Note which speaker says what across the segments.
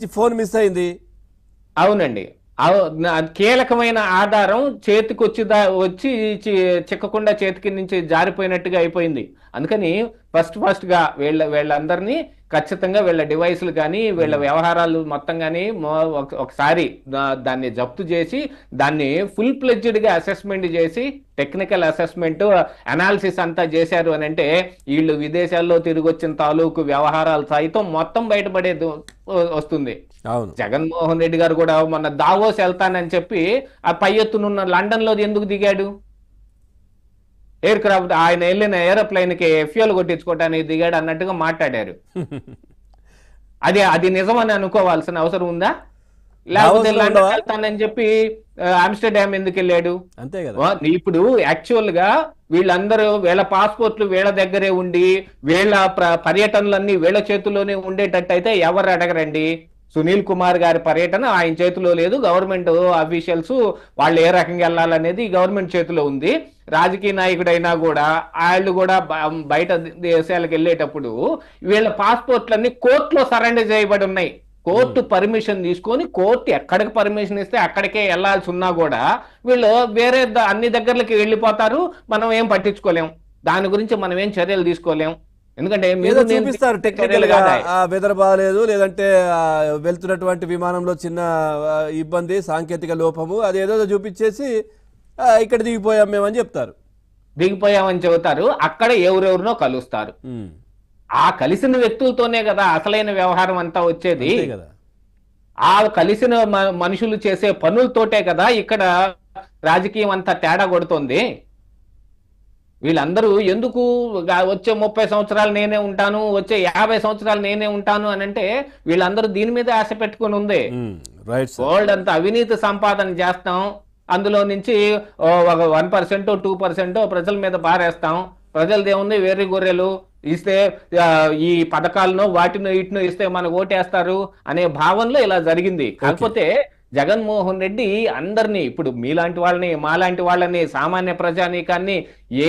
Speaker 1: Phone miss అయింది.
Speaker 2: అవునండి. కీలకమైన ఆధారం చేతికొచ్చి వచ్చి చిక్కకుండా చేతికి నుంచి జారిపోయినట్టుగా అయిపోయింది. అందుకని ఫస్ట్ గా వీళ్ళందరినీ ఖచ్చితంగా వీళ్ళ డివైస్లు కానీ వీళ్ళ వ్యవహారాలు మొత్తం కానీ ఒకసారి దాన్ని జప్తు చేసి దాన్ని ఫుల్ ఫ్లెడ్జ్డ్ గా అసెస్మెంట్ చేసి టెక్నికల్ అసెస్మెంట్ అనాలిసిస్ అంతా చేశారు అని అంటే వీళ్ళు విదేశాల్లో తిరిగి వచ్చిన తాలూకు వ్యవహారాలు సైతం మొత్తం బయటపడేది వస్తుంది. జగన్మోహన్ రెడ్డి గారు కూడా మొన్న దావోస్ వెళ్తానని చెప్పి ఆ పై ఎత్తునున్న లండన్ లో ఎందుకు దిగాడు? ఎయిర్ క్రాఫ్ట్ ఆయన వెళ్ళిన ఏరోప్లైన్ కి ఫ్యూయల్ కొట్టించుకోవటానికి దిగాడు అన్నట్టుగా మాట్లాడారు. అది నిజమని అనుకోవాల్సిన అవసరం ఉందా? లేకపోతే లండన్ వెళ్తానని చెప్పి ఆమ్స్టర్డామ్ ఎందుకు వెళ్ళాడు?
Speaker 1: అంతే కదా.
Speaker 2: ఇప్పుడు యాక్చువల్ గా వీళ్ళందరూ వీళ్ళ పాస్పోర్ట్లు వీళ్ళ దగ్గరే ఉండి వీళ్ళ పర్యటనలన్నీ వీళ్ళ చేతుల్లోనే ఉండేటట్టు అయితే ఎవరు అడగరండి. సునీల్ కుమార్ గారి పర్యటన ఆయన చేతిలో లేదు. గవర్నమెంట్ అఫీషియల్స్ వాళ్ళు ఏ రకంగా వెళ్ళాలనేది గవర్నమెంట్ చేతిలో ఉంది. రాజకీయ నాయకుడైనా కూడా వాళ్ళు కూడా బయట దేశాలకు వెళ్ళేటప్పుడు వీళ్ళ పాస్పోర్ట్లన్నీ కోర్టులో సరెండర్ చేయబడి ఉన్నాయి. కోర్టు పర్మిషన్ తీసుకొని కోర్టు ఎక్కడికి పర్మిషన్ ఇస్తే అక్కడికే వెళ్లాల్సి ఉన్నా కూడా వీళ్ళు వేరే అన్ని దగ్గరలకి వెళ్ళిపోతారు. మనం ఏం పట్టించుకోలేం, దాని గురించి మనం ఏం చర్యలు తీసుకోలేం. ఎందుకంటే
Speaker 1: మీరు చూపిస్తారు టెక్నికల్ గా వెదర్ బాగాలేదు, లేదంటే వెళ్తున్నటువంటి విమానంలో చిన్న ఇబ్బంది, సాంకేతిక లోపము, అదేదో చూపించేసి ఇక్కడ దిగిపోయాం మేమని చెప్తారు.
Speaker 2: దిగిపోయామని చెబుతారు. అక్కడ ఎవరెవరినో కలుస్తారు. ఆ కలిసిన వ్యక్తులతోనే కదా అసలైన వ్యవహారం అంతా వచ్చేది. ఆ కలిసిన మనుషులు చేసే పనులతోటే కదా ఇక్కడ రాజకీయం అంతా తేడా కొడుతోంది. వీళ్ళందరూ ఎందుకు వచ్చే 30 సంవత్సరాలు నేనే ఉంటాను, వచ్చే 50 సంవత్సరాలు నేనే ఉంటాను అని అంటే వీళ్ళందరూ దీని మీద ఆశ పెట్టుకుని ఉంది. గోల్డ్ అంతా అవినీతి సంపాదన చేస్తాం, అందులో నుంచి 1% 2% ప్రజల మీద పారేస్తాం. ప్రజలది ఏముంది, వేర్రి గొర్రెలు ఇస్తే ఈ పథకాలను వాటిని వీటిని ఇస్తే మనకు ఓటేస్తారు అనే భావనలో ఇలా జరిగింది. కాకపోతే జగన్మోహన్ రెడ్డి అందరినీ, ఇప్పుడు మీలాంటి వాళ్ళని మాలాంటి వాళ్ళని సామాన్య ప్రజానీకాన్ని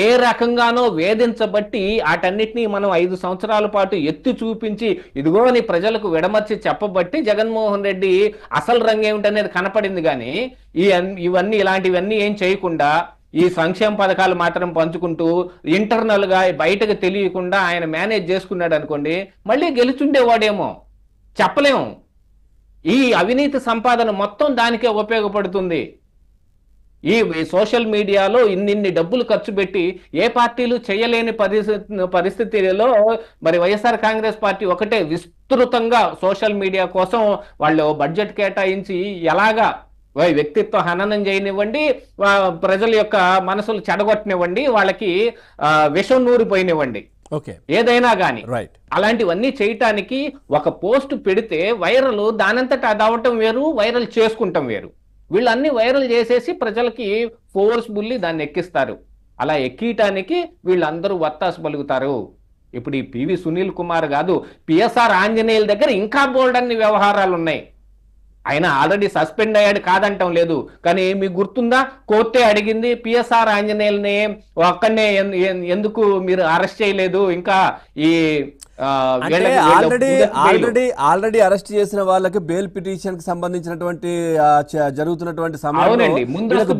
Speaker 2: ఏ రకంగానో వేధించబట్టి వాటన్నిటినీ మనం 5 సంవత్సరాల పాటు ఎత్తి చూపించి ఇదిగో అని ప్రజలకు విడమర్చి చెప్పబట్టి జగన్మోహన్ రెడ్డి అసలు రంగేమిటనేది కనపడింది. కానీ ఇలాంటివన్నీ ఏం చేయకుండా ఈ సంక్షేమ పథకాలు మాత్రం పంచుకుంటూ ఇంటర్నల్ గా బయటకు తెలియకుండా ఆయన మేనేజ్ చేసుకున్నాడు అనుకోండి, మళ్ళీ గెలుచుండేవాడేమో చెప్పలేము. ఈ అవినీతి సంపాదన మొత్తం దానికే ఉపయోగపడుతుంది. ఈ సోషల్ మీడియాలో ఇన్ని డబ్బులు ఖర్చు పెట్టి ఏ పార్టీలు చేయలేని పరిస్థితిలో మరి వైఎస్ఆర్ కాంగ్రెస్ పార్టీ ఒకటే విస్తృతంగా సోషల్ మీడియా కోసం వాళ్ళు బడ్జెట్ కేటాయించి ఎలాగా వ్యక్తిత్వ హననం చేయనివ్వండి, ప్రజల యొక్క మనసులు చెడగొట్టనివ్వండి, వాళ్ళకి విషం నూరిపోయినివ్వండి, ఏదైనా గాని అలాంటివన్నీ చేయటానికి ఒక పోస్ట్ పెడితే వైరల్ దానంతటా అది అవటం వేరు, వైరల్ చేసుకుంటాం వేరు. వీళ్ళన్ని వైరల్ చేసేసి ప్రజలకి ఫోర్స్ఫుల్లీ దాన్ని ఎక్కిస్తారు. అలా ఎక్కియటానికి వీళ్ళందరూ వత్తాసు పలుకుతారు. ఇప్పుడు ఈ పివి సునీల్ కుమార్ కాదు, పిఎస్ఆర్ ఆంజనేయుల దగ్గర ఇంకా బోల్డ్ అన్ని వ్యవహారాలు ఉన్నాయి. ఆయన ఆల్రెడీ సస్పెండ్ అయ్యాడు, కాదంటాం లేదు. కానీ మీకు గుర్తుందా, కోర్టే అడిగింది పిఎస్ఆర్ ఆంజనేయుల్ని ఒక్కనే ఎందుకు మీరు అరెస్ట్ చేయలేదు, ఇంకా ఈ
Speaker 1: ఆల్రెడీ అరెస్ట్ చేసిన వాళ్ళకి బెయిల్ పిటిషన్ కి సంబంధించినటువంటి జరుగుతున్నటువంటి సమయంలో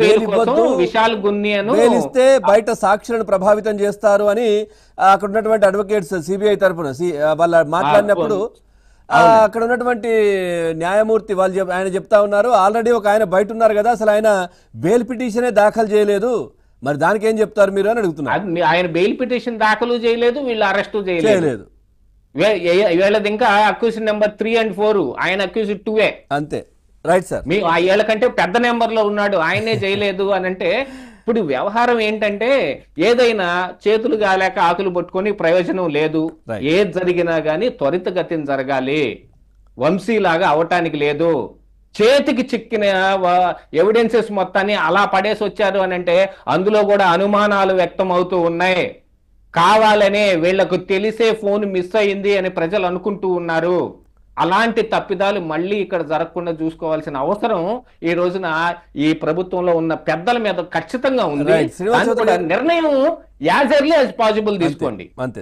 Speaker 1: బెయిల్ ఇస్తే బయట సాక్షులను ప్రభావితం చేస్తారు అని అక్కడ ఉన్నటువంటి అడ్వకేట్స్ సిబిఐ తరఫున వాళ్ళ మాట్లాడినప్పుడు అక్కడ ఉన్నటువంటి న్యాయమూర్తి ఆయన చెప్తా ఉన్నారు, ఆల్రెడీ ఒక ఆయన బయట ఉన్నారు కదా, అసలు ఆయన బెయిల్ పిటిషనే దాఖలు చేయలేదు, మరి దానికి ఏం చెప్తారు మీరు అని అడుగుతున్నారు.
Speaker 2: ఆయన బెయిల్ పిటిషన్ దాఖలు చేయలేదు, వీళ్ళు అరెస్టు చేయలేదు. వీళ్ళది ఇంకా అక్యూజన్ నెంబర్ 3 and 4, ఆయన అక్యూజన్ 2
Speaker 1: అంతే. Right sir.
Speaker 2: మీ వీళ్ళ కంటే పెద్ద నెంబర్ లో ఉన్నాడు, ఆయనే చేయలేదు అని అంటే ఇప్పుడు వ్యవహారం ఏంటంటే ఏదైనా చేతులు గాలేక ఆకులు పట్టుకొని ప్రయోజనం లేదు. ఏది జరిగినా గానీ త్వరితగతిన జరగాలి, వంశీలాగా అవటానికి లేదు. చేతికి చిక్కిన ఎవిడెన్సెస్ మొత్తాన్ని అలా పడేసి వచ్చారు అని అంటే అందులో కూడా అనుమానాలు వ్యక్తం అవుతూ ఉన్నాయి. కావాలనే వీళ్లకు తెలిసే ఫోన్ మిస్ అయింది అని ప్రజలు అనుకుంటూ ఉన్నారు. అలాంటి తప్పిదాలు మళ్ళీ ఇక్కడ జరగకుండా చూసుకోవాల్సిన అవసరం ఈ రోజున ఈ ప్రభుత్వంలో ఉన్న పెద్దల మీద ఖచ్చితంగా ఉంది. నిర్ణయం యాజ్ ఎర్లీ యాజ్ పాసిబుల్ తీసుకోండి.
Speaker 1: అంతే.